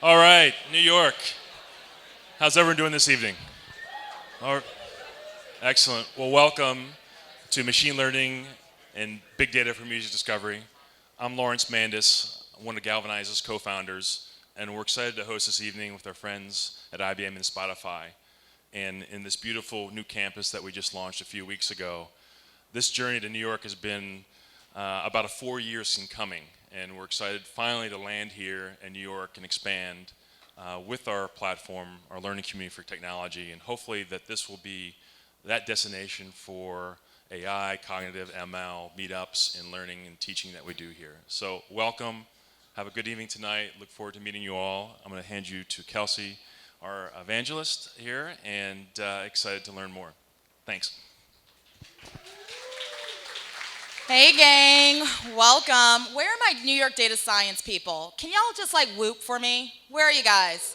All right, New York. How's everyone doing this evening? All right. Excellent. Well, welcome to Machine Learning and Big Data for Music Discovery. I'm Lawrence Mandis, one of Galvanize's co-founders, and we're excited to host this evening with our friends at IBM and Spotify. And in this beautiful new campus that we just launched a few weeks ago, this journey to New York has been about 4 years in coming, and we're excited finally to land here in New York and expand with our platform, our learning community for technology, and hopefully that this will be that destination for AI, cognitive, ML, meetups, and learning and teaching that we do here. So welcome, have a good evening tonight, look forward to meeting you all. I'm going to hand you to Kelsey, our evangelist here, and excited to learn more. Thanks. Hey gang, welcome. Where are my New York data science people? Can y'all just like whoop for me? Where are you guys?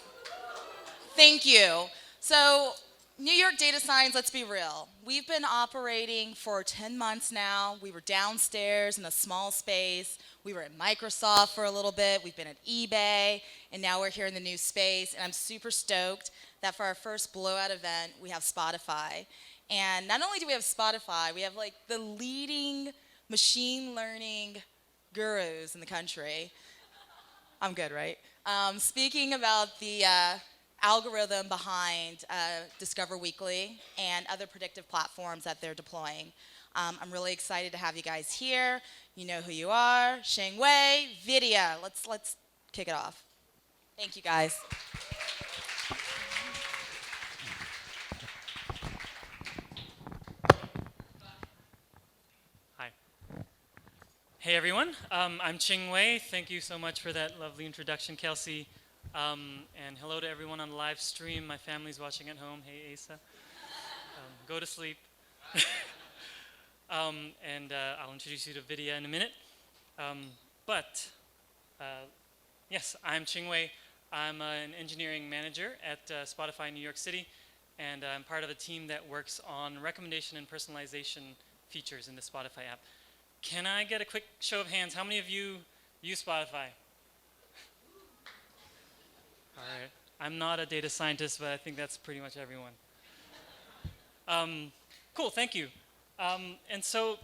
Thank you. So, New York data science, let's be real. We've been operating for 10 months now. We were downstairs in a small space. We were at Microsoft for a little bit. We've been at eBay, and now we're here in the new space. And I'm super stoked that for our first blowout event, we have Spotify. And not only do we have Spotify, we have like the leading machine learning gurus in the country. I'm good, right? Speaking about the algorithm behind Discover Weekly and other predictive platforms that they're deploying. I'm really excited to have you guys here. You know who you are. Sheng Wei, Vidya. Let's kick it off. Thank you, guys. Hi. Hey everyone, I'm Ching Wei. Thank you so much for that lovely introduction, Kelsey. And hello to everyone on the live stream. My family's watching at home. Hey Asa. Go to sleep. And I'll introduce you to Vidya in a minute. But yes, I'm Ching Wei. I'm an engineering manager at Spotify New York City, and I'm part of a team that works on recommendation and personalization features in the Spotify app. Can I get a quick show of hands? How many of you use Spotify? All right. I'm not a data scientist, but I think that's pretty much everyone. Cool, thank you. And so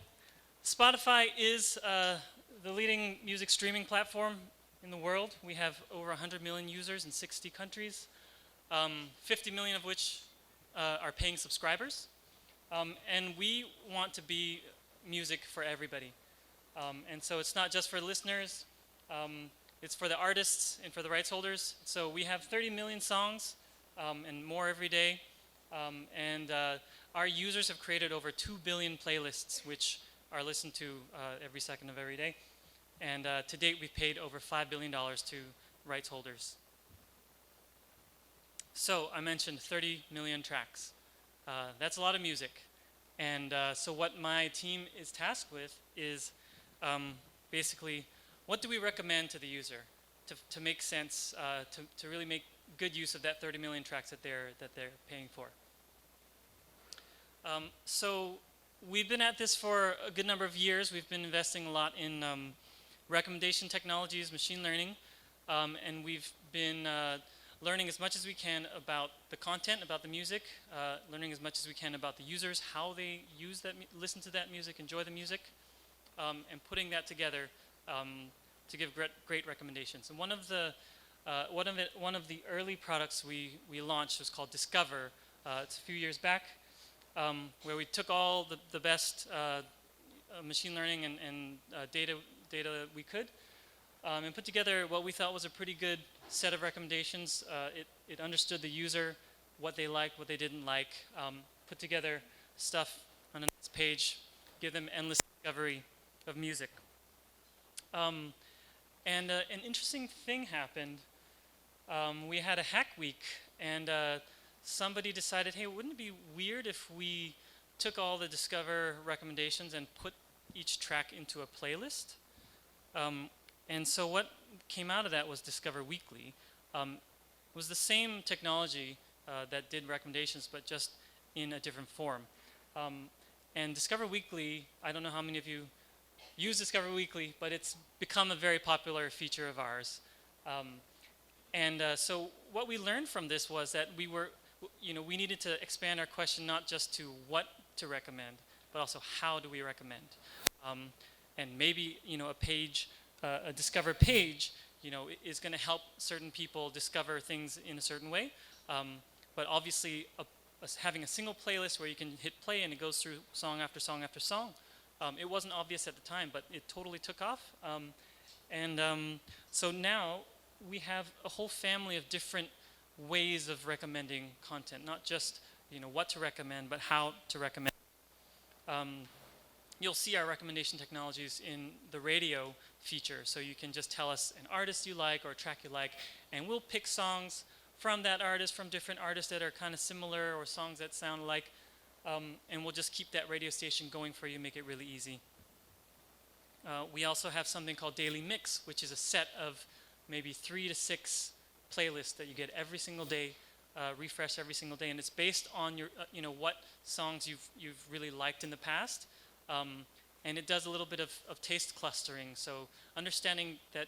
Spotify is the leading music streaming platform in the world. We have over 100 million users in 60 countries, 50 million of which are paying subscribers. And we want to be music for everybody. And so it's not just for listeners, it's for the artists and for the rights holders. So we have 30 million songs and more every day. And our users have created over 2 billion playlists, which are listened to every second of every day. And to date, we've paid over $5 billion to rights holders. So I mentioned 30 million tracks. That's a lot of music. And so what my team is tasked with is basically, what do we recommend to the user to make sense, to really make good use of that 30 million tracks that they're paying for? So we've been at this for a good number of years. We've been investing a lot in recommendation technologies, machine learning, and we've been learning as much as we can about the content, about the music, learning as much as we can about the users, how they use that, listen to that music, enjoy the music, and putting that together to give great recommendations. And one of the early products we launched was called Discover. It's a few years back, where we took all the best machine learning and data we could, and put together what we thought was a pretty good set of recommendations. It understood the user, what they liked, what they didn't like, put together stuff on the next page, give them endless discovery of music. And an interesting thing happened. We had a hack week, and somebody decided, hey, wouldn't it be weird if we took all the Discover recommendations and put each track into a playlist? And so what came out of that was Discover Weekly. It was the same technology that did recommendations, but just in a different form. And Discover Weekly, I don't know how many of you use Discover Weekly, but it's become a very popular feature of ours. And so what we learned from this was that we needed to expand our question not just to what to recommend, but also how do we recommend. And maybe a discover page, is going to help certain people discover things in a certain way. But obviously, having a single playlist where you can hit play and it goes through song after song after song, it wasn't obvious at the time, but it totally took off. So now we have a whole family of different ways of recommending content, not just what to recommend, but how to recommend. You'll see our recommendation technologies in the radio feature, so you can just tell us an artist you like or a track you like, and we'll pick songs from that artist, from different artists that are kind of similar or songs that sound alike, and we'll just keep that radio station going for you, make it really easy. We also have something called Daily Mix, which is a set of maybe 3 to 6 playlists that you get every single day, refresh every single day, and it's based on your, what songs you've really liked in the past, and it does a little bit of taste clustering. So understanding that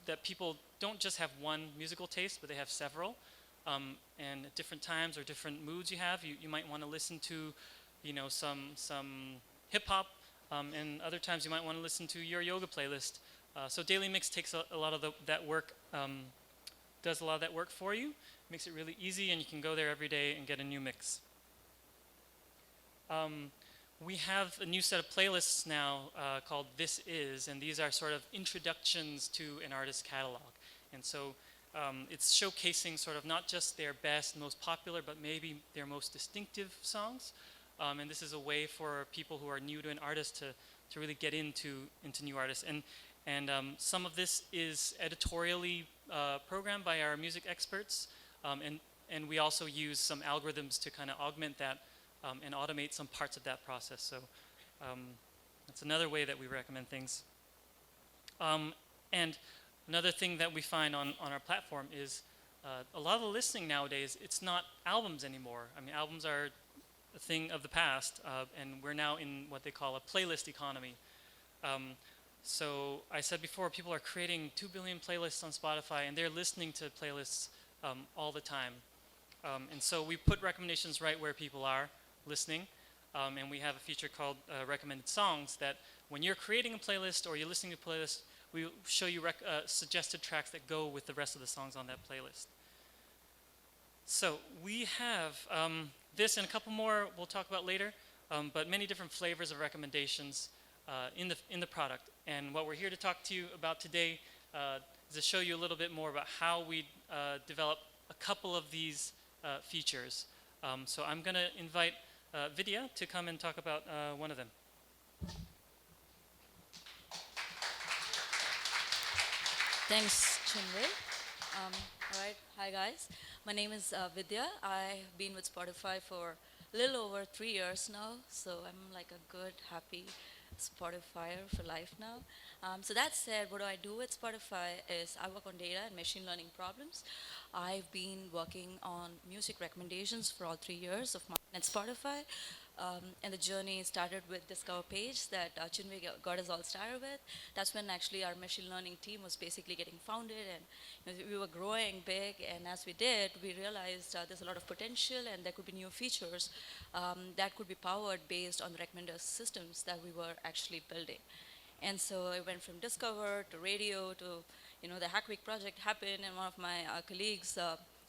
that people don't just have one musical taste, but they have several, and at different times or different moods you have, you might want to listen to, some hip hop. And other times you might want to listen to your yoga playlist. So Daily Mix takes a lot of that work, does a lot of that work for you, makes it really easy, and you can go there every day and get a new mix. We have a new set of playlists now called This Is, and these are sort of introductions to an artist's catalog. And so it's showcasing sort of not just their best, most popular, but maybe their most distinctive songs. And this is a way for people who are new to an artist to really get into new artists. And some of this is editorially programmed by our music experts, and we also use some algorithms to kind of augment that and automate some parts of that process. So that's another way that we recommend things. And another thing that we find on our platform is a lot of the listening nowadays, it's not albums anymore. I mean, albums are a thing of the past, and we're now in what they call a playlist economy. So I said before, people are creating 2 billion playlists on Spotify, and they're listening to playlists all the time. And so we put recommendations right where people are listening, and we have a feature called recommended songs that when you're creating a playlist or you're listening to a playlist, we show you suggested tracks that go with the rest of the songs on that playlist. So we have this and a couple more we'll talk about later, but many different flavors of recommendations in the product. And what we're here to talk to you about today is to show you a little bit more about how we develop a couple of these features. So I'm going to invite Vidya to come and talk about one of them. Thanks, Chinwe. All right, hi guys. My name is Vidya. I've been with Spotify for a little over 3 years now, so I'm like a good, happy Spotifyer for life now. So that said, what do I do with Spotify is I work on data and machine learning problems. I've been working on music recommendations for all 3 years of mine at Spotify. And the journey started with Discover page that Chinwe got us all started with. That's when actually our machine learning team was basically getting founded, and we were growing big. And as we did, we realized there's a lot of potential, and there could be new features that could be powered based on the recommender systems that we were actually building. And so I went from Discover to radio to, the Hack Week project happened, and one of my colleagues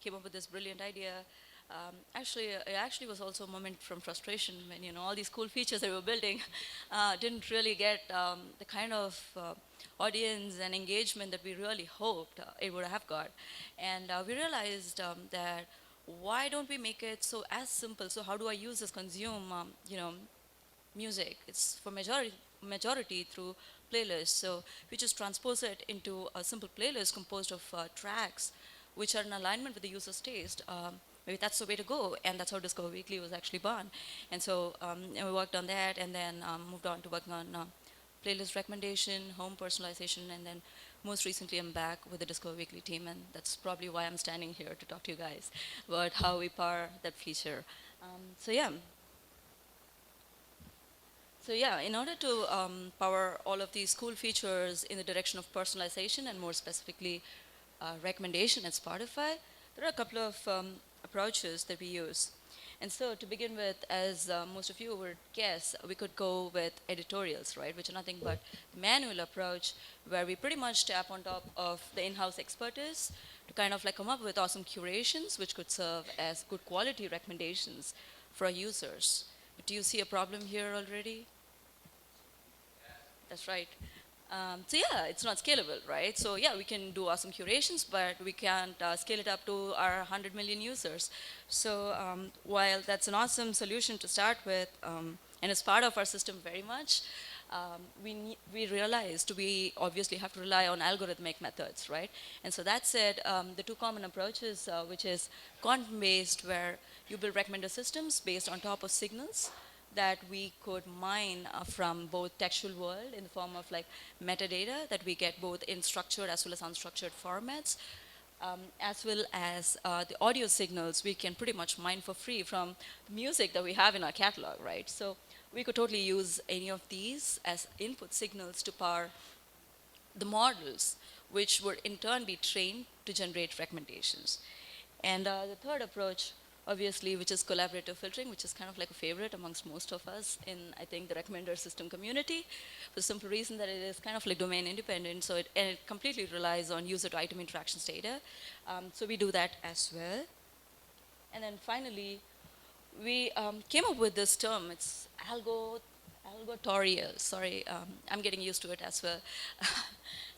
came up with this brilliant idea. It actually was also a moment from frustration when all these cool features that we were building didn't really get the kind of audience and engagement that we really hoped it would have got. And we realized that why don't we make it so as simple? So how do I use this consume music? It's for majority through playlists. So we just transpose it into a simple playlist composed of tracks which are in alignment with the user's taste. Maybe that's the way to go, and that's how Discover Weekly was actually born. And so and we worked on that, and then moved on to working on playlist recommendation, home personalization, and then most recently I'm back with the Discover Weekly team, and that's probably why I'm standing here to talk to you guys about how we power that feature. So yeah, in order to power all of these cool features in the direction of personalization and more specifically recommendation at Spotify, there are a couple of approaches that we use. And so to begin with, as most of you would guess, we could go with editorials, right, which are nothing but the manual approach where we pretty much tap on top of the in-house expertise to kind of like come up with awesome curations which could serve as good quality recommendations for our users. Do you see a problem here already? That's right. So yeah, it's not scalable, right? So yeah, we can do awesome curations, but we can't scale it up to our 100 million users. So while that's an awesome solution to start with, and it's part of our system very much, we realized we obviously have to rely on algorithmic methods, right? And so that said, the two common approaches, which is content-based, where you build recommender systems based on top of signals, that we could mine from both textual world in the form of like metadata that we get both in structured as well as unstructured formats, as well as the audio signals we can pretty much mine for free from the music that we have in our catalog, right? So we could totally use any of these as input signals to power the models, which would in turn be trained to generate recommendations. And the third approach, obviously, which is collaborative filtering, which is kind of like a favorite amongst most of us in, I think, the recommender system community, for the simple reason that it is kind of like domain independent, so it completely relies on user to item interactions data. So we do that as well. And then finally, we came up with this term. It's algotorial. Sorry, I'm getting used to it as well.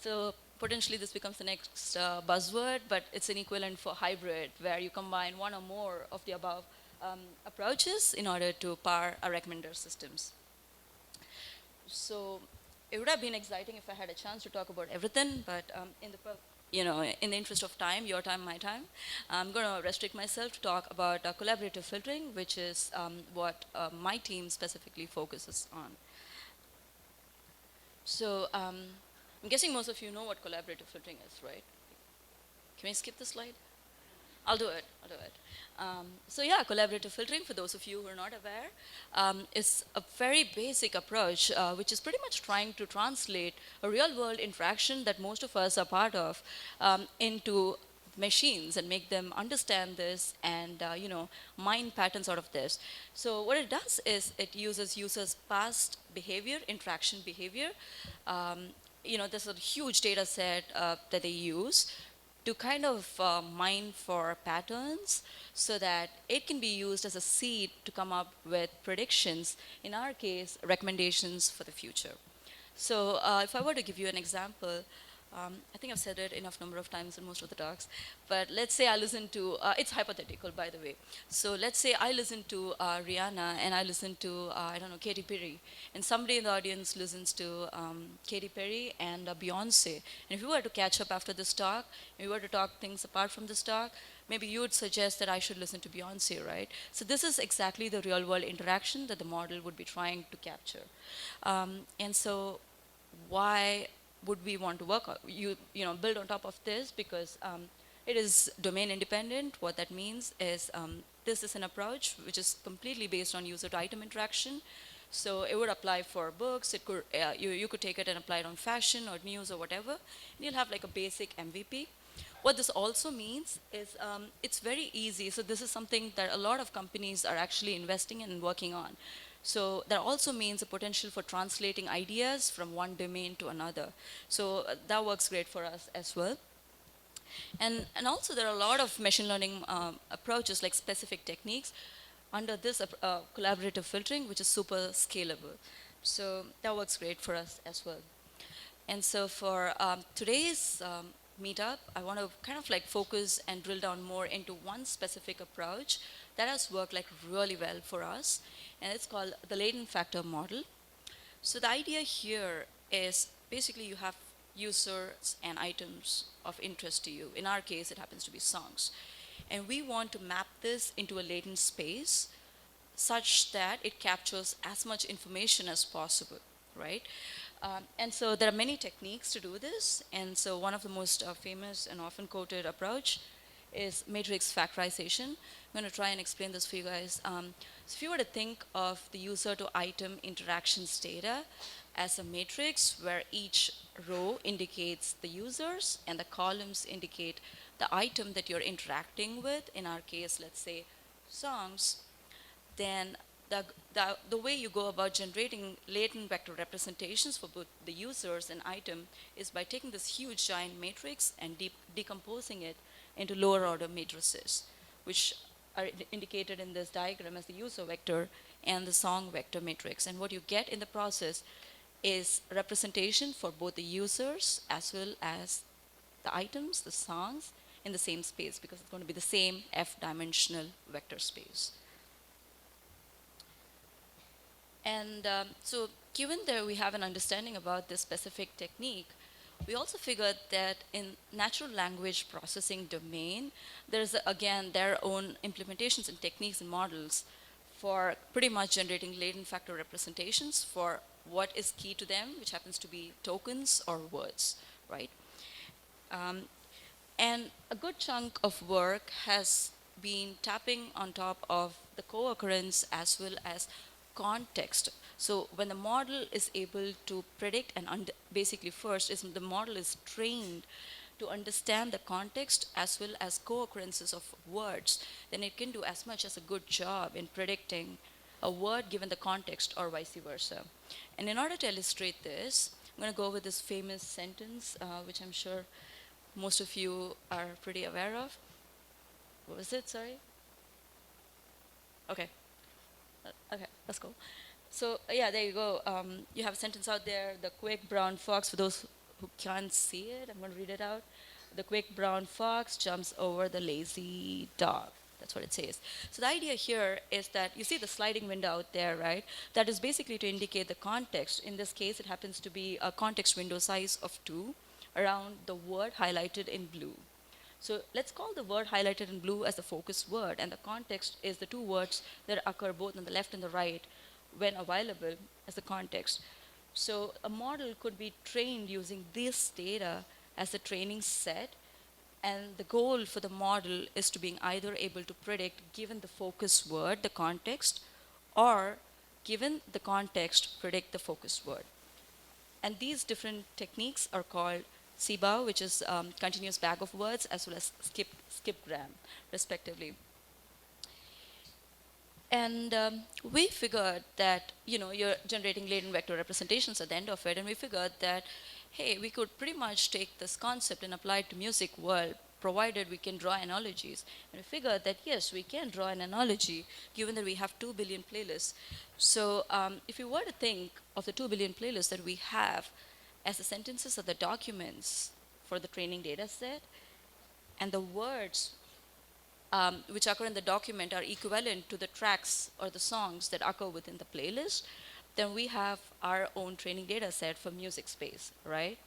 So potentially this becomes the next buzzword, but it's an equivalent for hybrid, where you combine one or more of the above approaches in order to power our recommender systems. So it would have been exciting if I had a chance to talk about everything, but in the interest of time, your time, my time, I'm going to restrict myself to talk about collaborative filtering, which is what my team specifically focuses on. So I'm guessing most of you know what collaborative filtering is, right? Can we skip the slide? I'll do it. So yeah, collaborative filtering, for those of you who are not aware, is a very basic approach, which is pretty much trying to translate a real-world interaction that most of us are part of into machines and make them understand this and mine patterns out of this. So what it does is it uses users' past behavior, interaction behavior. There's a huge data set that they use to kind of mine for patterns so that it can be used as a seed to come up with predictions, in our case, recommendations for the future. So if I were to give you an example, I think I've said it enough number of times in most of the talks, but let's say I listen to, it's hypothetical by the way. So let's say I listen to Rihanna and I listen to, I don't know, Katy Perry, and somebody in the audience listens to Katy Perry and Beyonce. And if we were to catch up after this talk, and we were to talk things apart from this talk, maybe you would suggest that I should listen to Beyonce, right? So this is exactly the real world interaction that the model would be trying to capture. And so why would we want to work on, build on top of this? Because it is domain independent. What that means is this is an approach which is completely based on user to item interaction. So it would apply for books. It could you could take it and apply it on fashion or news or whatever, and you'll have like a basic MVP. What this also means is it's very easy. So this is something that a lot of companies are actually investing in and working on. So that also means a potential for translating ideas from one domain to another. So that works great for us as well. And also there are a lot of machine learning approaches, like specific techniques under this collaborative filtering, which is super scalable. So that works great for us as well. And so for today's meetup, I want to kind of like focus and drill down more into one specific approach that has worked like really well for us, and it's called the latent factor model. So the idea here is basically you have users and items of interest to you. In our case, it happens to be songs. And we want to map this into a latent space such that it captures as much information as possible, right? And so there are many techniques to do this. And so one of the most famous and often quoted approach is matrix factorization. I'm going to try and explain this for you guys. So if you were to think of the user to item interactions data, as a matrix where each row indicates the users and the columns indicate the item that you're interacting with. In our case, let's say songs. Then the way you go about generating latent vector representations for both the users and item is by taking this huge giant matrix and decomposing it into lower order matrices, which are indicated in this diagram as the user vector and the song vector matrix. And what you get in the process is representation for both the users as well as the items, the songs, in the same space, because it's going to be the same f-dimensional vector space. And so given that we have an understanding about this specific technique, we also figured that in natural language processing domain, there's again their own implementations and techniques and models for pretty much generating latent factor representations for what is key to them, which happens to be tokens or words, right? And a good chunk of work has been tapping on top of the co-occurrence as well as context. So when the model is able to predict and basically first is the model is trained to understand the context as well as co-occurrences of words, then it can do as much as a good job in predicting a word given the context or vice versa. And in order to illustrate this, I'm going to go with this famous sentence, which I'm sure most of you are pretty aware of. What was it? Sorry? Okay. Okay, that's cool. So yeah, there you go. You have a sentence out there. The quick brown fox, for those who can't see it, I'm going to read it out. The quick brown fox jumps over the lazy dog. That's what it says. So the idea here is that you see the sliding window out there, right? That is basically to indicate the context. In this case, it happens to be a context window size of 2 around the word highlighted in blue. So let's call the word highlighted in blue as the focus word, and the context is the 2 words that occur both on the left and the right when available as the context. So a model could be trained using this data as the training set, and the goal for the model is to being either able to predict, given the focus word, the context, or given the context, predict the focus word. And these different techniques are called CBAW, which is continuous bag of words, as well as skipgram, respectively. And we figured that, you're generating latent vector representations at the end of it, and we figured that, hey, we could pretty much take this concept and apply it to music world, provided we can draw analogies. And we figured that, yes, we can draw an analogy, given that we have 2 billion playlists. So if you were to think of the 2 billion playlists that we have as the sentences of the documents for the training data set, and the words which occur in the document are equivalent to the tracks or the songs that occur within the playlist, then we have our own training data set for music space, right?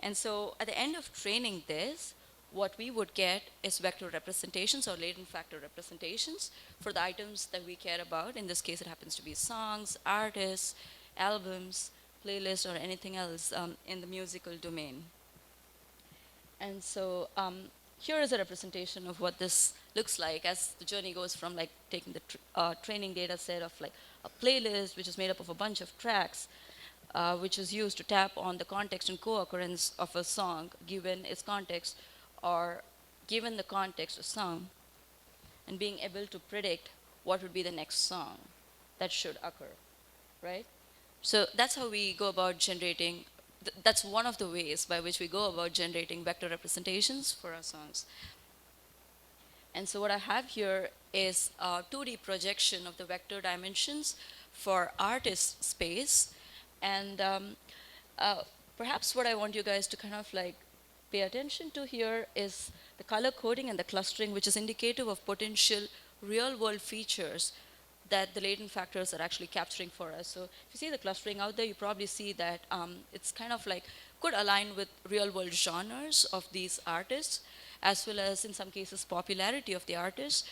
And so at the end of training this, what we would get is vector representations or latent factor representations for the items that we care about. In this case, it happens to be songs, artists, albums, playlists, or anything else in the musical domain. And so here is a representation of what this looks like as the journey goes from like taking the training data set of like a playlist, which is made up of a bunch of tracks, which is used to tap on the context and co-occurrence of a song given its context or given the context of song, and being able to predict what would be the next song that should occur, right? So that's how we go about generating, that's one of the ways by which we go about generating vector representations for our songs. And so what I have here is a 2D projection of the vector dimensions for artist space. And perhaps what I want you guys to kind of like pay attention to here is the color coding and the clustering, which is indicative of potential real-world features that the latent factors are actually capturing for us. So if you see the clustering out there, you probably see that it's kind of like could align with real-world genres of these artists, as well as in some cases popularity of the artist.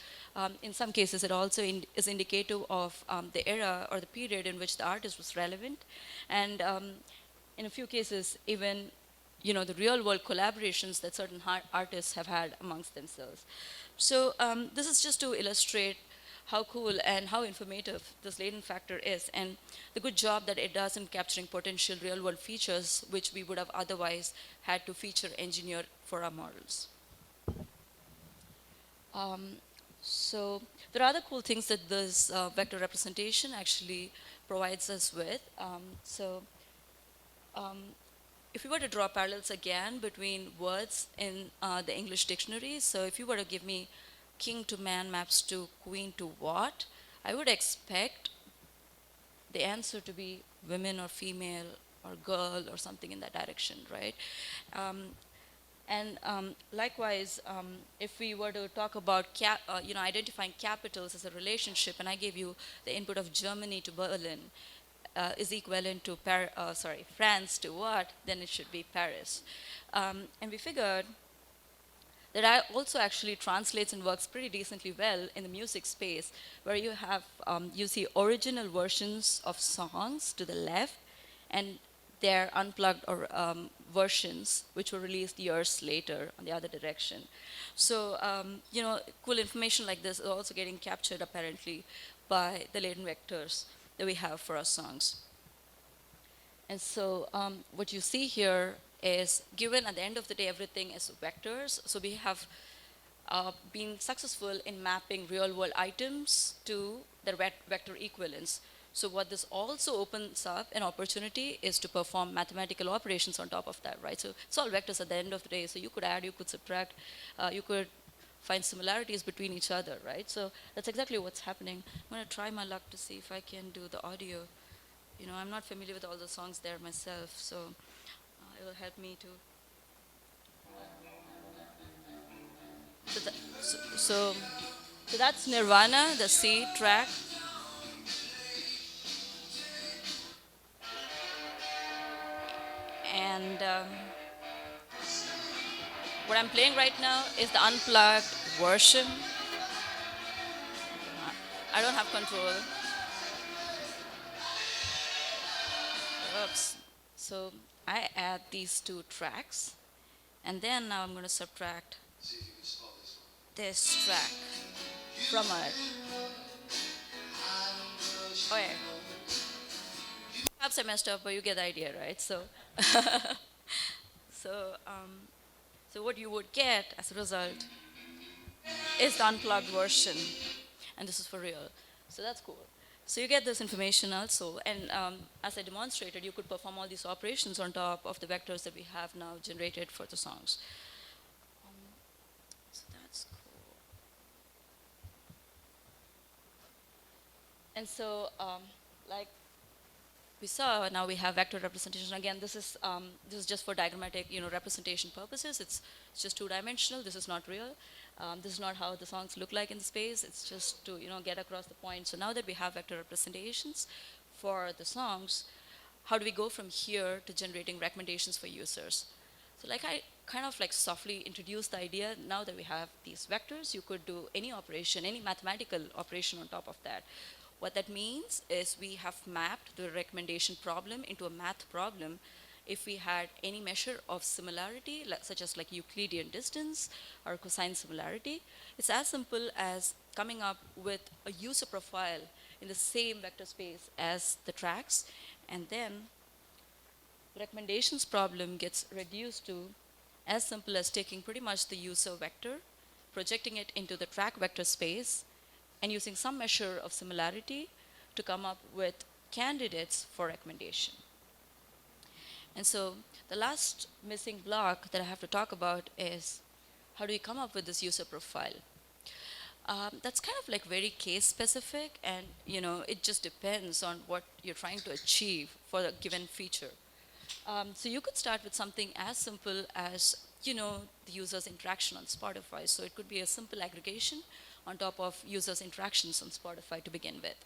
In some cases, it also is indicative of the era or the period in which the artist was relevant, and in a few cases, even the real-world collaborations that certain artists have had amongst themselves. So this is just to illustrate how cool and how informative this latent factor is, and the good job that it does in capturing potential real world features which we would have otherwise had to feature engineer for our models. Um, so there are other cool things that this vector representation actually provides us with. Um, if we were to draw parallels again between words in the English dictionary, so if you were to give me king to man maps to queen to what, I would expect the answer to be women or female or girl or something in that direction, right? Um, and likewise, if we were to talk about identifying capitals as a relationship, and I gave you the input of Germany to Berlin is equivalent to France to what, then it should be Paris. And we figured that also actually translates and works pretty decently well in the music space, where you have you see original versions of songs to the left, and their unplugged or versions which were released years later on the other direction. So cool information like this is also getting captured apparently by the latent vectors that we have for our songs. And so what you see here is, given at the end of the day everything is vectors, so we have been successful in mapping real world items to their vector equivalents. So what this also opens up an opportunity is to perform mathematical operations on top of that, right? So it's all vectors at the end of the day. So you could add, you could subtract, you could find similarities between each other, right? So that's exactly what's happening. I'm going to try my luck to see if I can do the audio. I'm not familiar with all the songs there myself, so it will help me to. So, so that's Nirvana, the C track. And what I'm playing right now is the unplugged version. I don't have control. Oops. So I add these two tracks, and then now I'm going to subtract this track from it. Oh yeah. Perhaps I messed up, but you get the idea, right? So, so, so what you would get as a result is the unplugged version, and this is for real. So that's cool. So you get this information also, and as I demonstrated, you could perform all these operations on top of the vectors that we have now generated for the songs. So that's cool. And so, like we saw, now we have vector representation. Again, this is just for diagrammatic, representation purposes. It's just two-dimensional. This is not real. This is not how the songs look like in the space. It's just to get across the point. So now that we have vector representations for the songs, how do we go from here to generating recommendations for users? So like I kind of like softly introduced the idea, now that we have these vectors, you could do any operation, any mathematical operation on top of that. What that means is we have mapped the recommendation problem into a math problem if we had any measure of similarity, such as like Euclidean distance or cosine similarity. It's as simple as coming up with a user profile in the same vector space as the tracks, and then the recommendations problem gets reduced to as simple as taking pretty much the user vector, projecting it into the track vector space, and using some measure of similarity to come up with candidates for recommendation. And so the last missing block that I have to talk about is, how do you come up with this user profile? That's kind of like very case specific, and it just depends on what you're trying to achieve for a given feature. So you could start with something as simple as the user's interaction on Spotify. So it could be a simple aggregation on top of users' interactions on Spotify to begin with.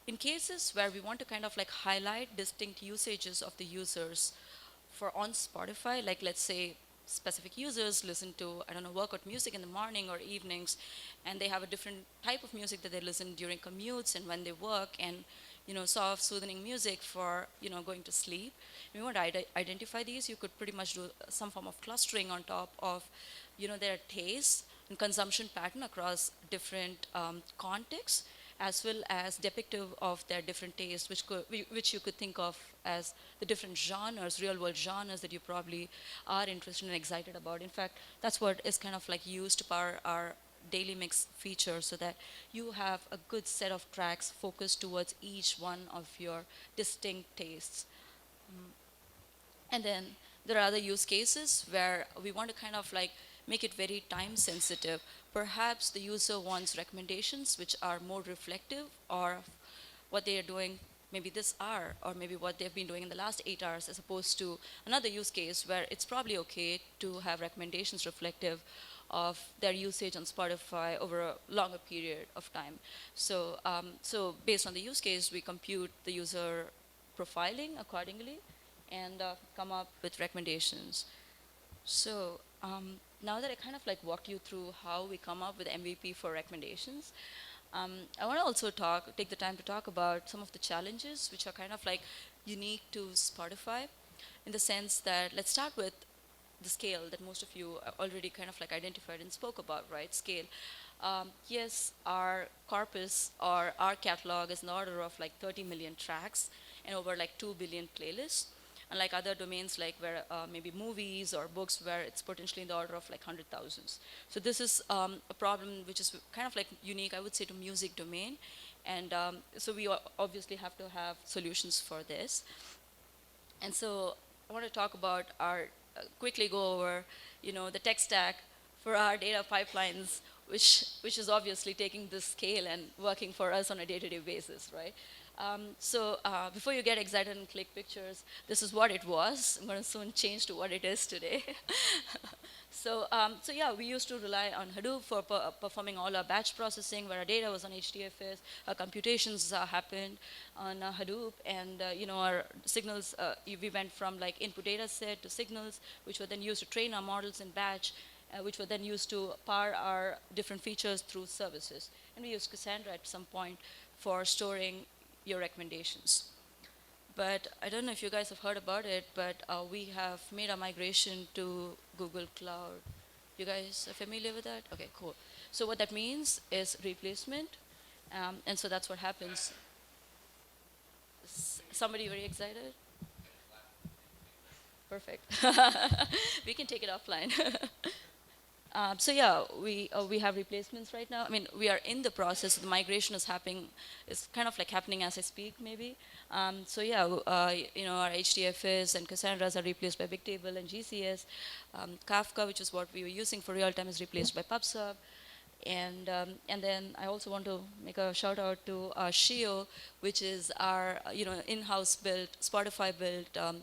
In cases where we want to kind of like highlight distinct usages of the users for on Spotify, like let's say specific users listen to, workout music in the morning or evenings, and they have a different type of music that they listen during commutes and when they work, and soft soothing music for going to sleep. If you want to identify these, you could pretty much do some form of clustering on top of their tastes and consumption pattern across different contexts, as well as depictive of their different tastes, which you could think of as the different genres, real world genres that you probably are interested and excited about. In fact, that's what is kind of like used to power our daily mix feature, so that you have a good set of tracks focused towards each one of your distinct tastes. And then there are other use cases where we want to kind of like make it very time sensitive. Perhaps the user wants recommendations which are more reflective or what they are doing maybe this hour, or maybe what they've been doing in the last 8 hours, as opposed to another use case where it's probably okay to have recommendations reflective of their usage on Spotify over a longer period of time. So based on the use case, we compute the user profiling accordingly and come up with recommendations. So now that I kind of like walked you through how we come up with MVP for recommendations, I want to also take the time to talk about some of the challenges which are kind of like unique to Spotify, in the sense that, let's start with the scale that most of you already kind of like identified and spoke about, right? Scale. Yes, our corpus or our catalog is in the order of like 30 million tracks and over like 2 billion playlists. Unlike other domains like where maybe movies or books, where it's potentially in the order of like hundred thousands. So this is a problem which is kind of like unique, I would say, to music domain. And so we obviously have to have solutions for this. And so I want to talk about quickly go over, the tech stack for our data pipelines, which is obviously taking this scale and working for us on a day-to-day basis, right? So before you get excited and click pictures, this is what it was. I'm going to soon change to what it is today. So yeah, we used to rely on Hadoop for performing all our batch processing, where our data was on HDFS, our computations happened on Hadoop, and our signals, we went from like input data set to signals, which were then used to train our models in batch, which were then used to power our different features through services. And we used Cassandra at some point for storing your recommendations. But I don't know if you guys have heard about it, but we have made a migration to Google Cloud. You guys are familiar with that? Okay, cool. So what that means is replacement. And so that's what happens. Somebody very excited? Perfect. We can take it offline. So yeah, we have replacements right now. I mean, we are in the process. The migration is happening. It's kind of like happening as I speak, maybe. So yeah, our HDFS and Cassandras are replaced by Bigtable and GCS. Kafka, which is what we were using for real time, is replaced by PubSub. And then I also want to make a shout out to Shio, which is our in-house built, Spotify built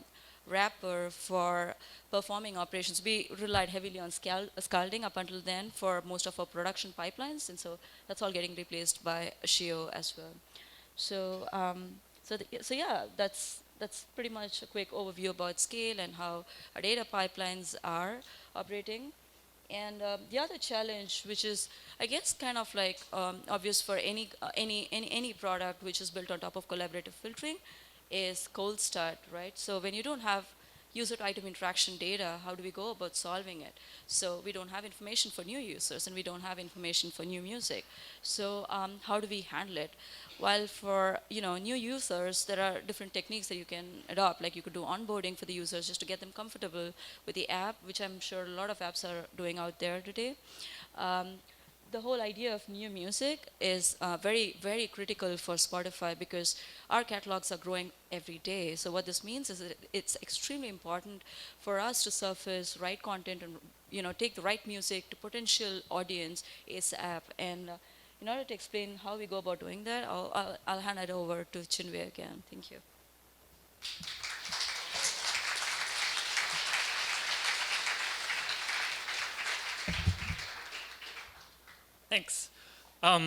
wrapper for performing operations. We relied heavily on scalding up until then for most of our production pipelines, and so that's all getting replaced by Shio as well. So so yeah, that's pretty much a quick overview about scale and how our data pipelines are operating. And the other challenge, which is, I guess, kind of like obvious for any product which is built on top of collaborative filtering, is cold start, right? So when you don't have user to item interaction data, how do we go about solving it? So we don't have information for new users, and we don't have information for new music. So how do we handle it? While for new users, there are different techniques that you can adopt. Like you could do onboarding for the users just to get them comfortable with the app, which I'm sure a lot of apps are doing out there today. The whole idea of new music is very, very critical for Spotify, because our catalogs are growing every day. So what this means is that it's extremely important for us to surface right content and take the right music to potential audience ASAP. And in order to explain how we go about doing that, I'll hand it over to Chinwe again. Thank you. Thanks.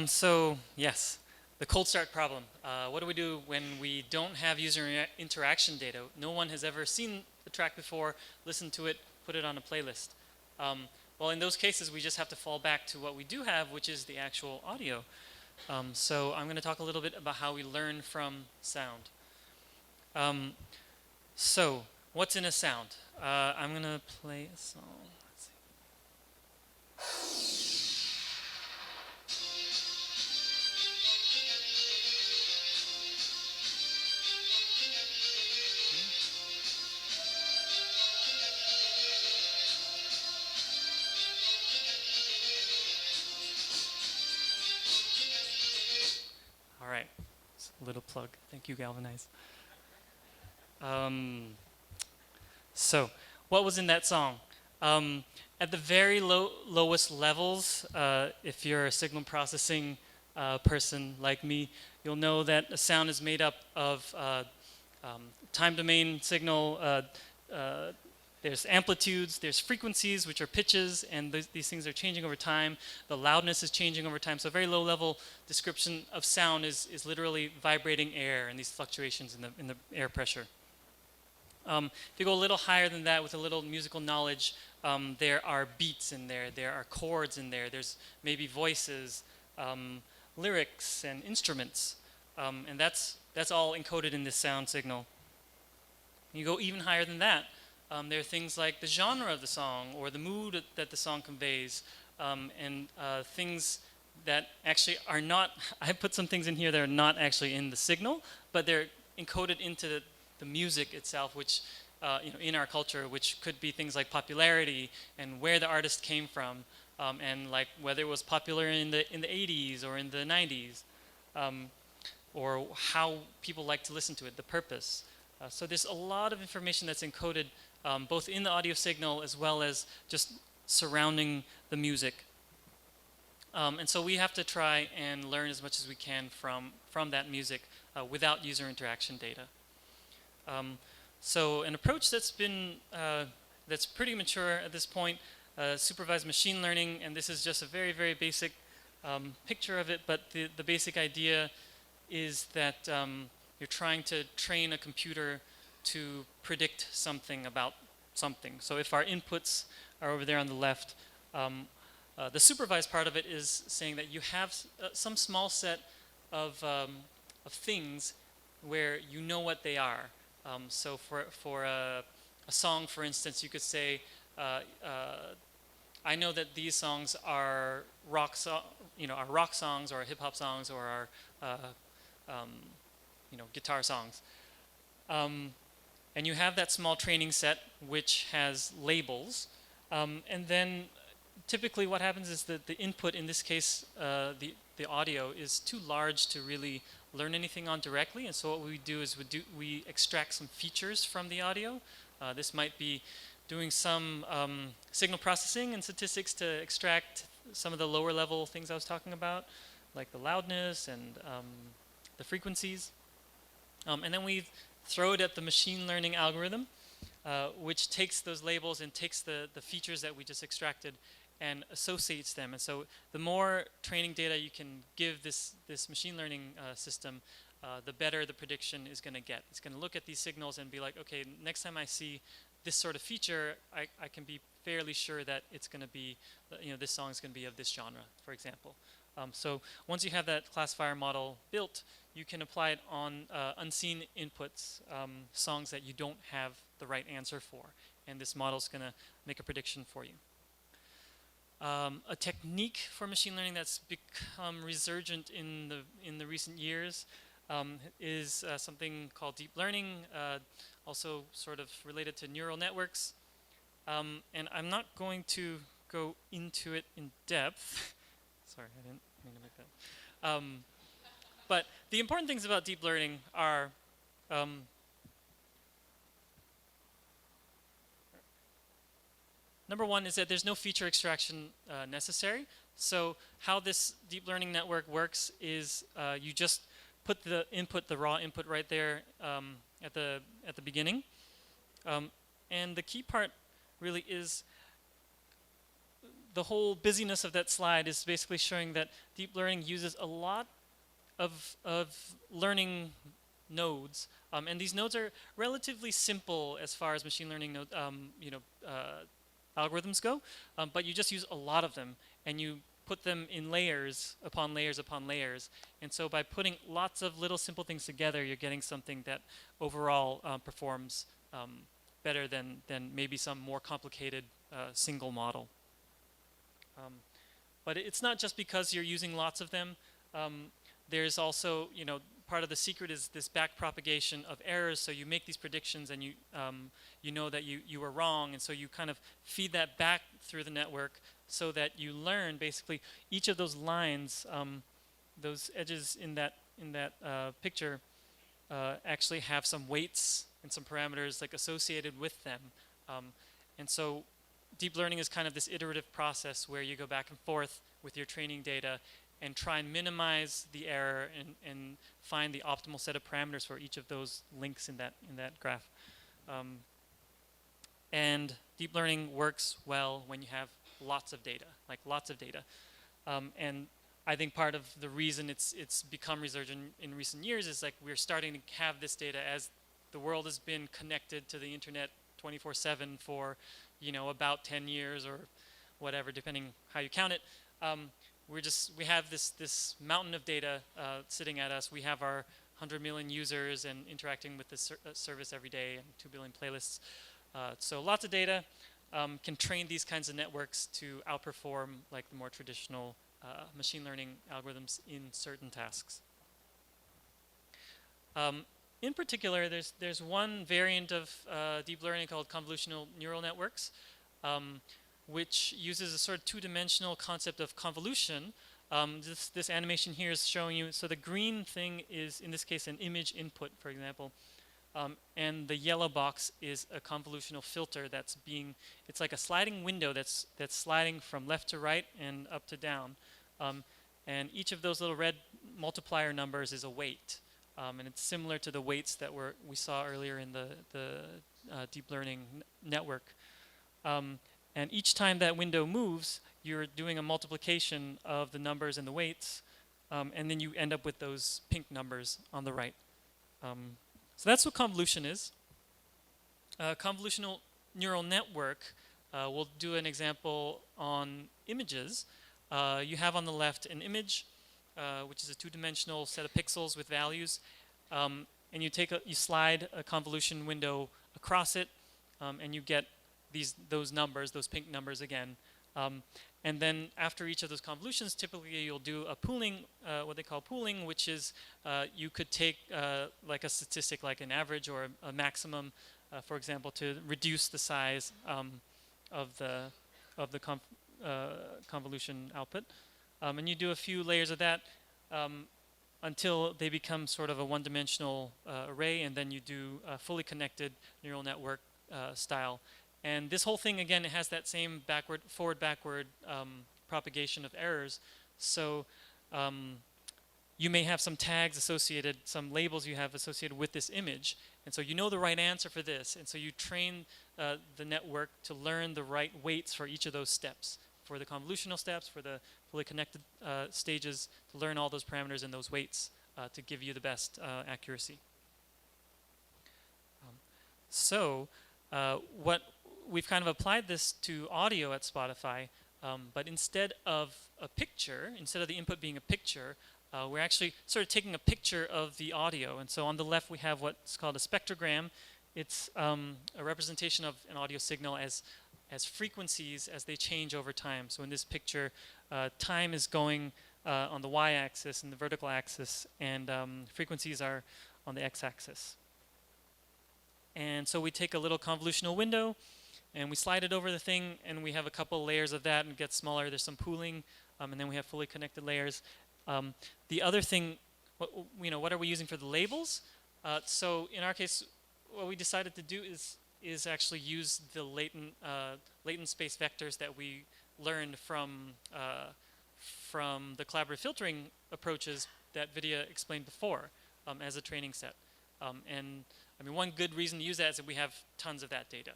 So yes, the cold start problem. What do we do when we don't have user interaction data? No one has ever seen the track before, listened to it, put it on a playlist. Well, in those cases, we just have to fall back to what we do have, which is the actual audio. So I'm going to talk a little bit about how we learn from sound. So what's in a sound? I'm going to play a song. Let's see. right. Just a little plug. Thank you, Galvanize. So, what was in that song? At the very lowest levels, if you're a signal processing person like me, you'll know that a sound is made up of time domain signal. There's amplitudes, there's frequencies, which are pitches, and these things are changing over time. The loudness is changing over time. So a very low level description of sound is literally vibrating air and these fluctuations in the air pressure. If you go a little higher than that with a little musical knowledge, there are beats in there are chords in there's maybe voices, lyrics, and instruments. And that's all encoded in this sound signal. You go even higher than that. There are things like the genre of the song or the mood that the song conveys, and things that actually are not, I put some things in here that are not actually in the signal, but they're encoded into the music itself, which in our culture, which could be things like popularity and where the artist came from, and like whether it was popular in the 80s or in the 90s, or how people like to listen to it, the purpose. So there's a lot of information that's encoded both in the audio signal as well as just surrounding the music. And so we have to try and learn as much as we can from that music without user interaction data. So an approach that's been that's pretty mature at this point, supervised machine learning, and this is just a very, very basic picture of it, but the basic idea is that you're trying to train a computer to predict something about something. So if our inputs are over there on the left, the supervised part of it is saying that you have some small set of things where you know what they are. So for a song, for instance, you could say, I know that these songs are rock songs or hip hop songs or are guitar songs. And you have that small training set which has labels, and then typically what happens is that the input, in this case the audio, is too large to really learn anything on directly, and so what we do is we extract some features from the audio. This might be doing some signal processing and statistics to extract some of the lower level things I was talking about, like the loudness and the frequencies. And then we throw it at the machine learning algorithm, which takes those labels and takes the features that we just extracted and associates them. And so the more training data you can give this machine learning system, the better the prediction is going to get. It's going to look at these signals and be like, okay, next time I see this sort of feature, I can be fairly sure that it's going to be, this song is going to be of this genre, for example. So once you have that classifier model built, you can apply it on unseen inputs, songs that you don't have the right answer for, and this model is going to make a prediction for you. A technique for machine learning that's become resurgent in the recent years is something called deep learning, also sort of related to neural networks. And I'm not going to go into it in depth. Sorry, I didn't mean to make that. But the important things about deep learning are number one is that there's no feature extraction necessary. So how this deep learning network works is you just put the raw input right there at the beginning. And the key part really is the whole busyness of that slide is basically showing that deep learning uses a lot of learning nodes, and these nodes are relatively simple as far as machine learning algorithms go, but you just use a lot of them, and you put them in layers upon layers upon layers. And so by putting lots of little simple things together, you're getting something that overall performs better than maybe some more complicated single model. But it's not just because you're using lots of them. There's also, part of the secret is this back propagation of errors. So you make these predictions and you know that you were wrong, and so you kind of feed that back through the network so that you learn basically each of those lines, those edges in that picture actually have some weights and some parameters like associated with them. And so deep learning is kind of this iterative process where you go back and forth with your training data and try and minimize the error and find the optimal set of parameters for each of those links in that graph. And deep learning works well when you have lots of data, like lots of data. And I think part of the reason it's become resurgent in recent years is like we're starting to have this data as the world has been connected to the internet 24/7 for, about 10 years or whatever, depending how you count it. We have this mountain of data sitting at us. We have our 100 million users and interacting with this service every day and 2 billion playlists. So lots of data can train these kinds of networks to outperform like the more traditional machine learning algorithms in certain tasks. In particular, there's one variant of deep learning called convolutional neural networks, which uses a sort of two-dimensional concept of convolution. This animation here is showing you, so the green thing is, in this case, an image input, for example. And the yellow box is a convolutional filter it's like a sliding window that's sliding from left to right and up to down. And each of those little red multiplier numbers is a weight. And it's similar to the weights that we saw earlier in the deep learning network. And each time that window moves, you're doing a multiplication of the numbers and the weights, and then you end up with those pink numbers on the right. So that's what convolution is. Convolutional neural network, we'll do an example on images. You have on the left an image, which is a two-dimensional set of pixels with values, and you slide a convolution window across it, and you get those numbers, those pink numbers again. And then after each of those convolutions, typically you'll do a pooling, what they call pooling, which is you could take like a statistic, like an average or a maximum, for example, to reduce the size of the convolution output. And you do a few layers of that until they become sort of a one-dimensional array, and then you do a fully connected neural network style. And this whole thing, again, it has that same forward-backward propagation of errors. So you may have some tags associated, some labels you have associated with this image. And so you know the right answer for this. And so you train the network to learn the right weights for each of those steps. For the convolutional steps, for the fully connected stages, to learn all those parameters and those weights to give you the best accuracy. What we've kind of applied this to audio at Spotify, but instead of the input being a picture, we're actually sort of taking a picture of the audio. And so on the left we have what's called a spectrogram. It's a representation of an audio signal as frequencies as they change over time. So in this picture, time is going on the y-axis and the vertical axis, and frequencies are on the x-axis. And so we take a little convolutional window, and we slide it over the thing, and we have a couple layers of that, and it gets smaller. There's some pooling, and then we have fully connected layers. The other thing, what are we using for the labels? So in our case, what we decided to do is actually use the latent space vectors that we learned from the collaborative filtering approaches that Vidya explained before as a training set. And I mean, one good reason to use that is that we have tons of that data.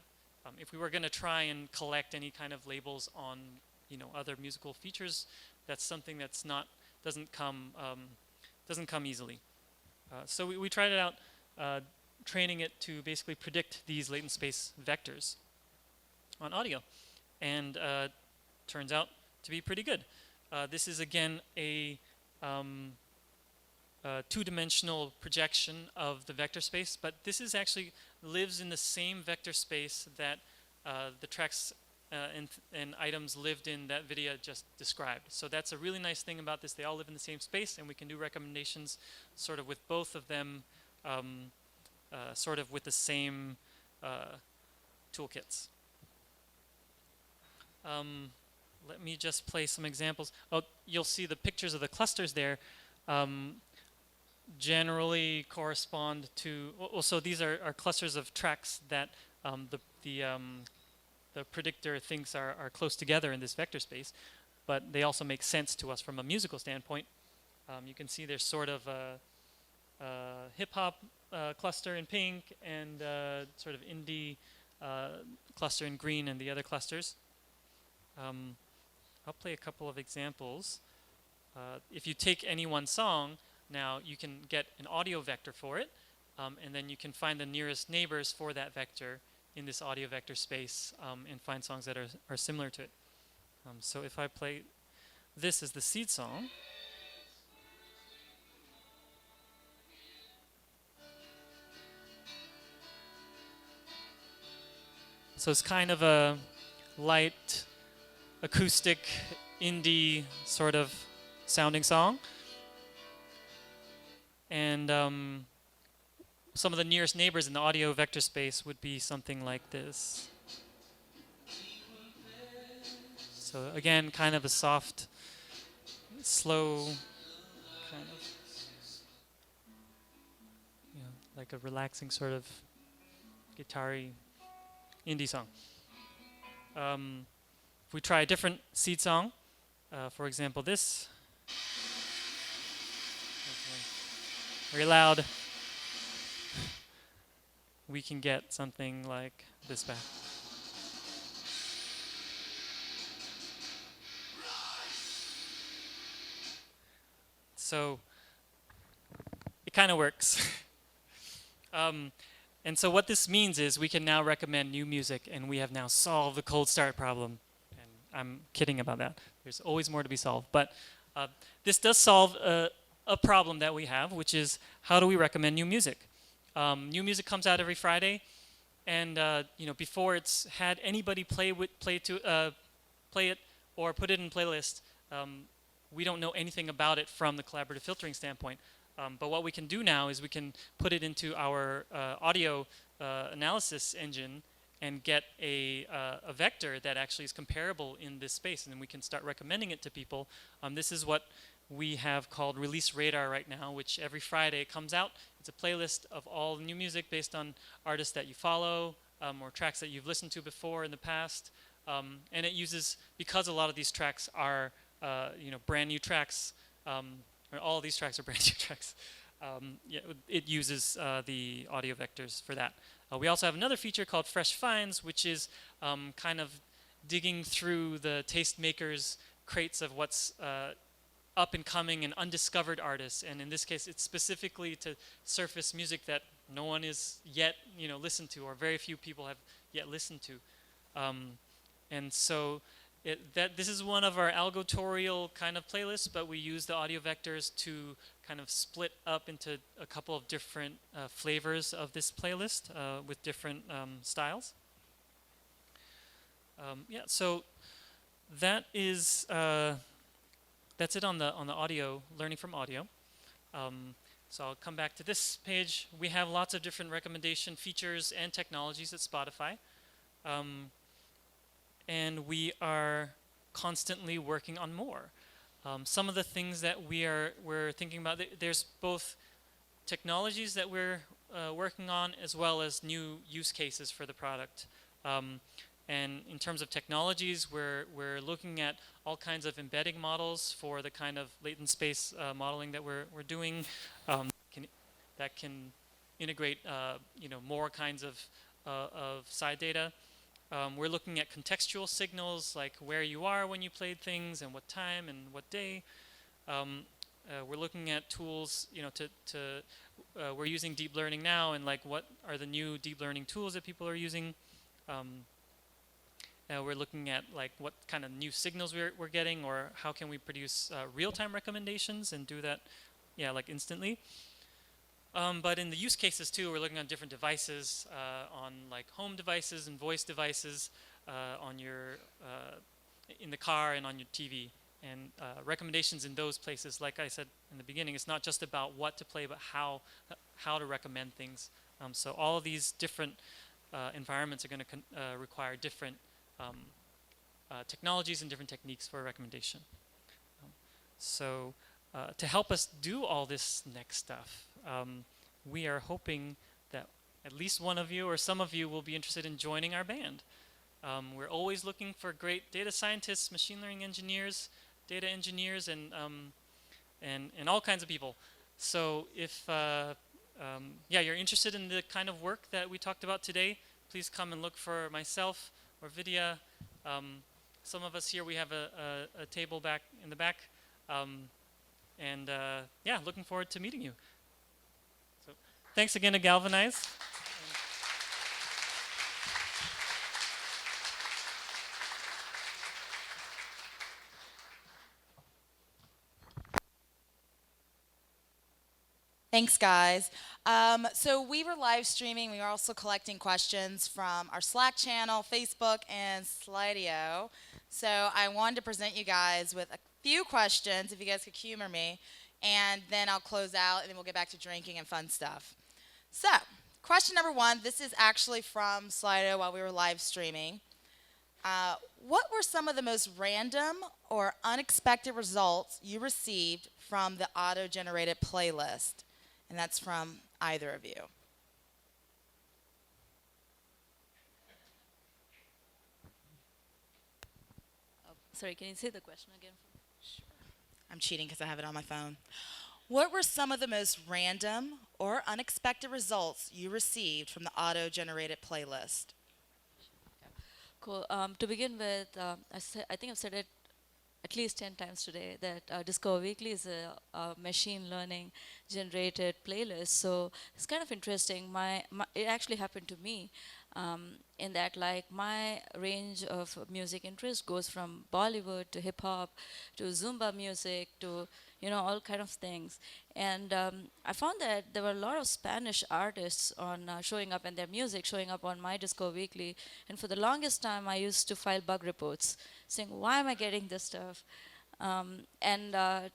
If we were going to try and collect any kind of labels on, other musical features, that's something that's doesn't come easily. So we tried it out, training it to basically predict these latent space vectors on audio, and turns out to be pretty good. This is again a two-dimensional projection of the vector space, but this is actually lives in the same vector space that the tracks and items lived in that Vidya just described. So that's a really nice thing about this. They all live in the same space, and we can do recommendations sort of with both of them sort of with the same toolkits. Let me just play some examples. Oh, you'll see the pictures of the clusters there. generally correspond to, well, so these are clusters of tracks that the predictor thinks are close together in this vector space, but they also make sense to us from a musical standpoint. You can see there's sort of a hip-hop cluster in pink and sort of indie cluster in green and the other clusters. I'll play a couple of examples. If you take any one song, now you can get an audio vector for it, and then you can find the nearest neighbors for that vector in this audio vector space and find songs that are similar to it. So if I play this as the seed song, so it's kind of a light, acoustic, indie sort of sounding song. And some of the nearest neighbors in the audio vector space would be something like this. So again, kind of a soft, slow, kind of, like a relaxing sort of guitar-y indie song. If we try a different seed song, for example, this. Very loud. We can get something like this back. So it kind of works. And so what this means is we can now recommend new music, and we have now solved the cold start problem. And I'm kidding about that. There's always more to be solved. But this does solve a problem that we have, which is how do we recommend new music? New music comes out every Friday, and before it's had anybody play it or put it in playlist, we don't know anything about it from the collaborative filtering standpoint. But what we can do now is we can put it into our audio analysis engine and get a vector that actually is comparable in this space, and then we can start recommending it to people. This is what we have called Release Radar right now, which every Friday comes out. It's a playlist of all new music based on artists that you follow or tracks that you've listened to before in the past. And it uses, because a lot of these tracks are brand new tracks, or all of these tracks are brand new tracks, it uses the audio vectors for that. We also have another feature called Fresh Finds, which is kind of digging through the tastemakers' crates of what's up and coming and undiscovered artists, and in this case it's specifically to surface music that no one is yet listened to, or very few people have yet listened to. And so this is one of our algotorial kind of playlists, but we use the audio vectors to kind of split up into a couple of different flavors of this playlist with different styles. So that is that's it on the audio, learning from audio. So I'll come back to this page. We have lots of different recommendation features and technologies at Spotify. And we are constantly working on more. Some of the things that we're thinking about, there's both technologies that we're working on as well as new use cases for the product. And in terms of technologies, we're looking at all kinds of embedding models for the kind of latent space modeling that we're doing that can integrate more kinds of side data. We're looking at contextual signals, like where you are when you played things and what time and what day. We're looking at tools, we're using deep learning now, and like what are the new deep learning tools that people are using. We're looking at like what kind of new signals we're getting, or how can we produce real-time recommendations and do that, like instantly. But in the use cases too, we're looking on different devices, on like home devices and voice devices, on your in the car and on your TV, and recommendations in those places. Like I said in the beginning, it's not just about what to play, but how to recommend things. So all of these different environments are going to require different technologies and different techniques for recommendation. So to help us do all this next stuff. We are hoping that at least one of you or some of you will be interested in joining our band. We're always looking for great data scientists, machine learning engineers, data engineers, and all kinds of people. So if you're interested in the kind of work that we talked about today, please come and look for myself or Vidya. Some of us here, we have a table back in the back. Looking forward to meeting you. So thanks again to Galvanize. Thanks, guys. So we were live streaming. We were also collecting questions from our Slack channel, Facebook, and Slido. So I wanted to present you guys with a few questions, if you guys could humor me, and then I'll close out, and then we'll get back to drinking and fun stuff. So, question number one, this is actually from Slido while we were live streaming. What were some of the most random or unexpected results you received from the auto-generated playlist? And that's from either of you. Sorry, can you say the question again? Sure. I'm cheating because I have it on my phone. What were some of the most random or unexpected results you received from the auto-generated playlist? Cool. To begin with, I think I've said it at least 10 times today that Discover Weekly is a machine learning generated playlist. So it's kind of interesting. It actually happened to me in that, like, my range of music interest goes from Bollywood to hip hop to Zumba music to all kind of things. And I found that there were a lot of Spanish artists on showing up, and their music showing up on my Discover Weekly. And for the longest time, I used to file bug reports saying, why am I getting this stuff? Till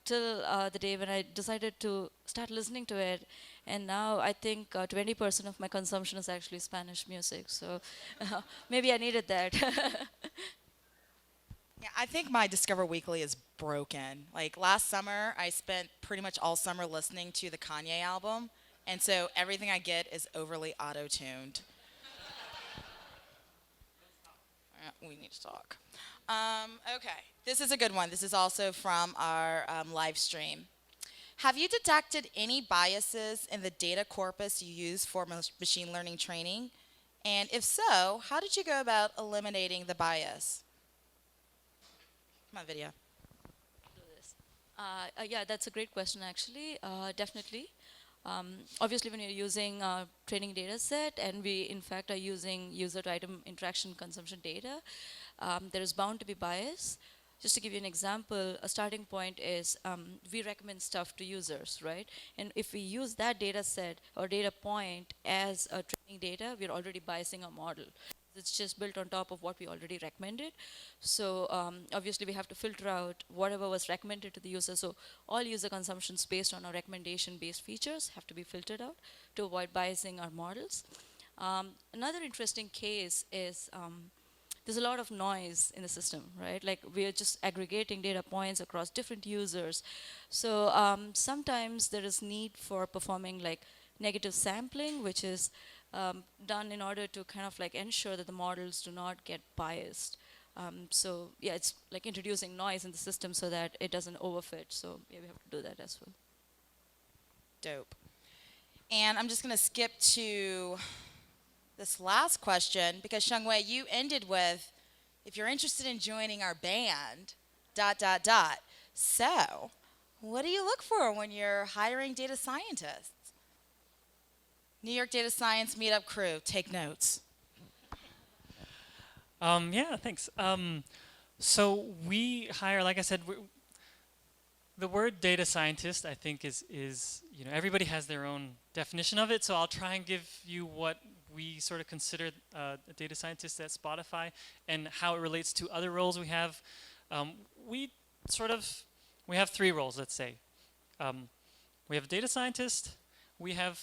the day when I decided to start listening to it. And now I think 20% of my consumption is actually Spanish music. So maybe I needed that. Yeah, I think my Discover Weekly is broken. Like last summer, I spent pretty much all summer listening to the Kanye album. And so everything I get is overly auto-tuned. We need to talk. Okay, this is a good one. This is also from our live stream. Have you detected any biases in the data corpus you use for machine learning training? And if so, how did you go about eliminating the bias? Come on, Vidya. Yeah, that's a great question, actually. Definitely. Obviously, when you're using training data set, and we in fact are using user to item interaction consumption data, there is bound to be bias. Just to give you an example, a starting point is we recommend stuff to users, right? And if we use that data set or data point as a training data, we're already biasing our model. It's just built on top of what we already recommended. So obviously we have to filter out whatever was recommended to the user. So all user consumptions based on our recommendation-based features have to be filtered out to avoid biasing our models. Another interesting case is there's a lot of noise in the system, right? Like we are just aggregating data points across different users. So sometimes there is need for performing like negative sampling, which is done in order to kind of like ensure that the models do not get biased. So yeah, it's like introducing noise in the system so that it doesn't overfit. So yeah, we have to do that as well. Dope. And I'm just going to skip to this last question because Shengwei, you ended with, if you're interested in joining our band, ... So, what do you look for when you're hiring data scientists? New York Data Science Meetup crew, take notes. Yeah, thanks. So we hire, like I said, the word data scientist, I think, is everybody has their own definition of it. So I'll try and give you what we sort of consider a data scientist at Spotify and how it relates to other roles we have. We have three roles, let's say. We have a data scientist. We have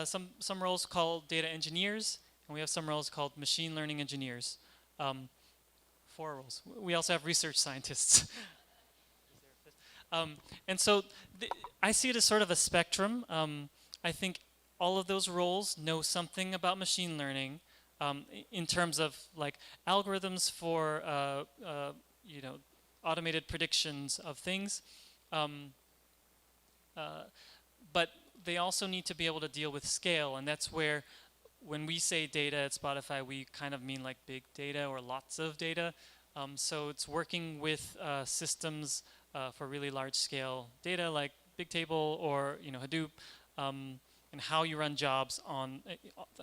some roles called data engineers, and we have some roles called machine learning engineers. 4 roles. We also have research scientists. And so I see it as sort of a spectrum. I think all of those roles know something about machine learning in terms of like algorithms for you know, automated predictions of things. But they also need to be able to deal with scale, and that's where when we say data at Spotify, we kind of mean like big data or lots of data. So it's working with systems for really large scale data like Bigtable or Hadoop, and how you run jobs on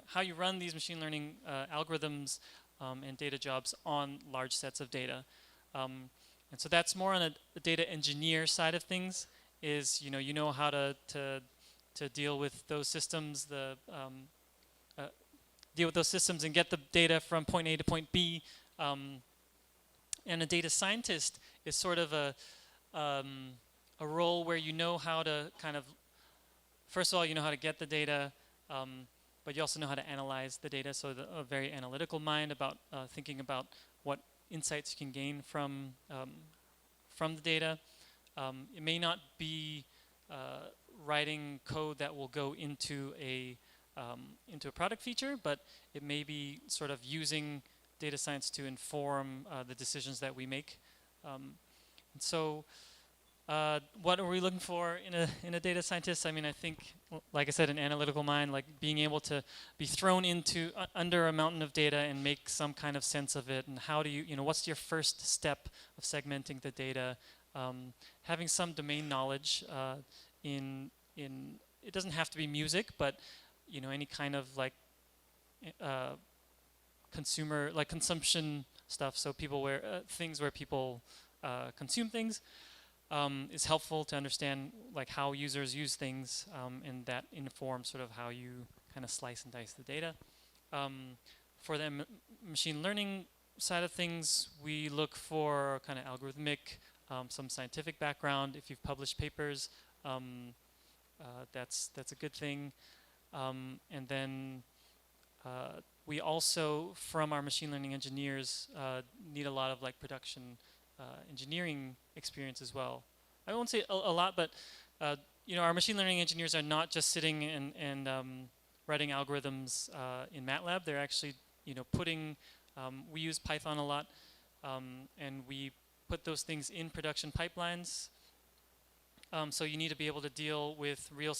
how you run these machine learning algorithms and data jobs on large sets of data. And so that's more on a data engineer side of things. Is you know how to deal with those systems, deal with those systems and get the data from point A to point B. And a data scientist is sort of a role where you know how to kind of, first of all, you know how to get the data, but you also know how to analyze the data. So a very analytical mind about thinking about what insights you can gain from the data. It may not be writing code that will go into a product feature, but it may be sort of using data science to inform the decisions that we make. And so, what are we looking for in a data scientist? I mean, I think, like I said, an analytical mind, like being able to be thrown into under a mountain of data and make some kind of sense of it. And how do what's your first step of segmenting the data? Having some domain knowledge in it doesn't have to be music, but any kind of like consumption stuff. So people things where people consume things is helpful to understand like how users use things, and that informs sort of how you kind of slice and dice the data. For the machine learning side of things, we look for kind of algorithmic, some scientific background. If you've published papers, that's a good thing. And then we also, from our machine learning engineers, need a lot of like production engineering experience as well. I won't say a lot, but our machine learning engineers are not just sitting and writing algorithms in MATLAB. They're actually putting. We use Python a lot, and we put those things in production pipelines. So you need to be able to deal with real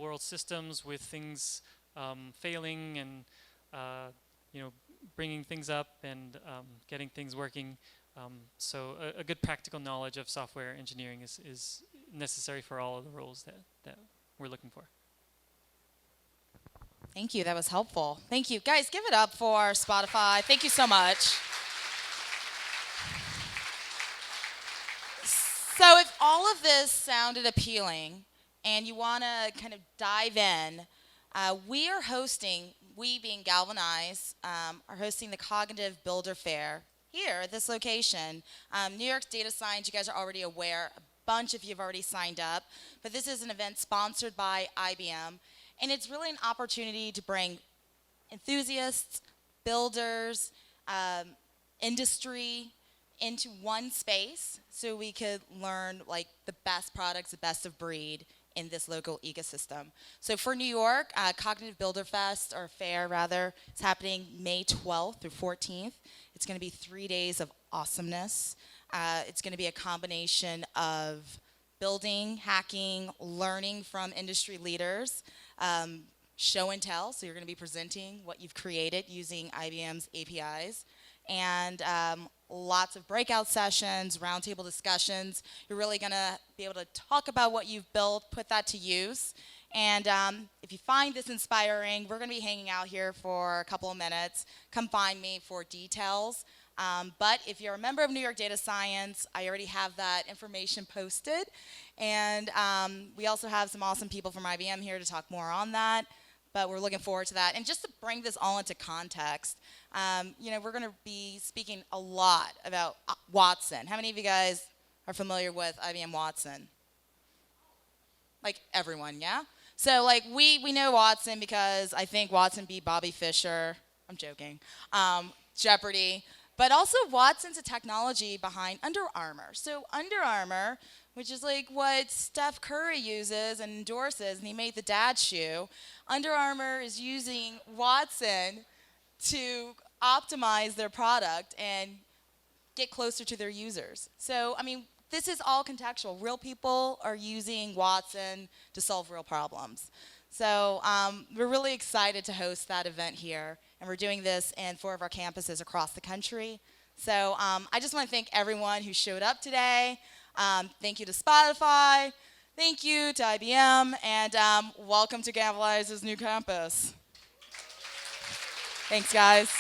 world systems, with things failing and bringing things up and getting things working. So a good practical knowledge of software engineering is necessary for all of the roles that we're looking for. Thank you. That was helpful. Thank you. Guys, give it up for Spotify. Thank you so much. So if all of this sounded appealing and you want to kind of dive in, we being Galvanize, are hosting the Cognitive Builder Fair here at this location. New York Data Science, you guys are already aware. A bunch of you have already signed up. But this is an event sponsored by IBM. And it's really an opportunity to bring enthusiasts, builders, industry into one space so we could learn like the best products, the best of breed in this local ecosystem. So for New York, Cognitive Builder Fest, or Fair rather, is happening May 12th through 14th. It's going to be 3 days of awesomeness. It's going to be a combination of building, hacking, learning from industry leaders, show and tell. So you're going to be presenting what you've created using IBM's APIs, and lots of breakout sessions, roundtable discussions. You're really going to be able to talk about what you've built, put that to use. And if you find this inspiring, we're going to be hanging out here for a couple of minutes. Come find me for details. But if you're a member of New York Data Science, I already have that information posted. And we also have some awesome people from IBM here to talk more on that. But we're looking forward to that. And just to bring this all into context, we're going to be speaking a lot about Watson. How many of you guys are familiar with IBM Watson? Like everyone, yeah? So like we know Watson because I think Watson beat Bobby Fischer. I'm joking. Jeopardy. But also Watson's a technology behind Under Armour. So Under Armour which is like what Steph Curry uses and endorses, and he made the dad shoe. Under Armour is using Watson to optimize their product and get closer to their users. So, I mean, this is all contextual. Real people are using Watson to solve real problems. So we're really excited to host that event here, and we're doing this in 4 of our campuses across the country. So I just want to thank everyone who showed up today. Thank you to Spotify. Thank you to IBM, and welcome to Gavelize's new campus. Thanks, guys.